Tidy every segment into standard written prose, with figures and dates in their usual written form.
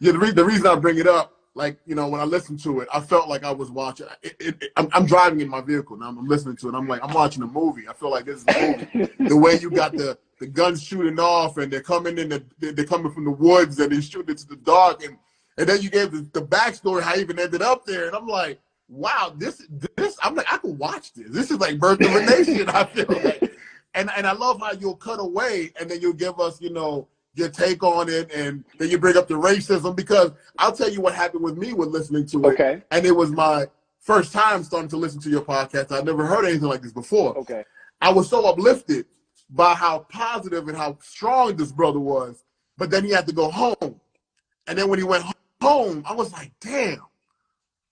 Yeah, the reason I bring it up, like, you know, when I listened to it, I felt like I was watching. I'm driving in my vehicle now. I'm listening to it. I'm like, I'm watching a movie. I feel like this is a movie. The way you got the guns shooting off, and they're coming they're coming from the woods, and they shoot into the dark, and then you gave the backstory how he even ended up there, and I'm like, wow, this. I'm like, I can watch this. This is like Birth of a Nation. I feel like, and I love how you'll cut away, and then you'll give us, you know, your take on it, and then you bring up the racism, because I'll tell you what happened with me when listening to it. Okay. And it was my first time starting to listen to your podcast. I'd never heard anything like this before. Okay. I was so uplifted by how positive and how strong this brother was, but then he had to go home. And then when he went home, I was like, damn,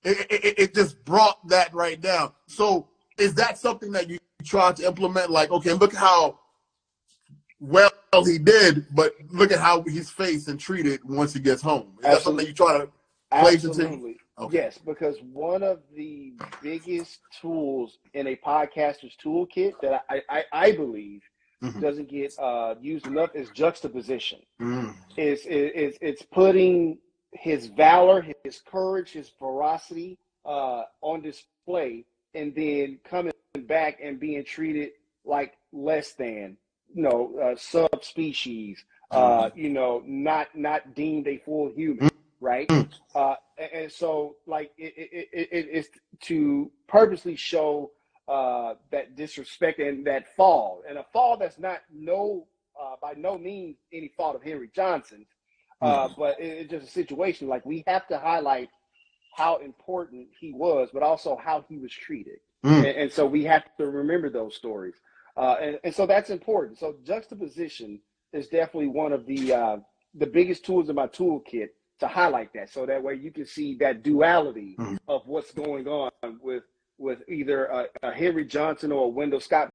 it just brought that right down. So is that something that you try to implement? Like, okay, look how well he did, but look at how he's faced and treated once he gets home. Is that something you try to place into? Absolutely. Okay. Yes, because one of the biggest tools in a podcaster's toolkit that I believe doesn't get used enough is juxtaposition. It's putting his valor, his courage, his ferocity on display, and then coming back and being treated like less than, you know, subspecies, you know, not deemed a full human, right? And so, like, it's to purposely show that disrespect and that fall, and a fall that's not by no means any fault of Henry Johnson's, but it's just a situation. Like, we have to highlight how important he was, but also how he was treated, and so we have to remember those stories. And so that's important. So juxtaposition is definitely one of the biggest tools in my toolkit to highlight that. So that way you can see that duality of what's going on with either a Henry Johnson or a Wendell Scott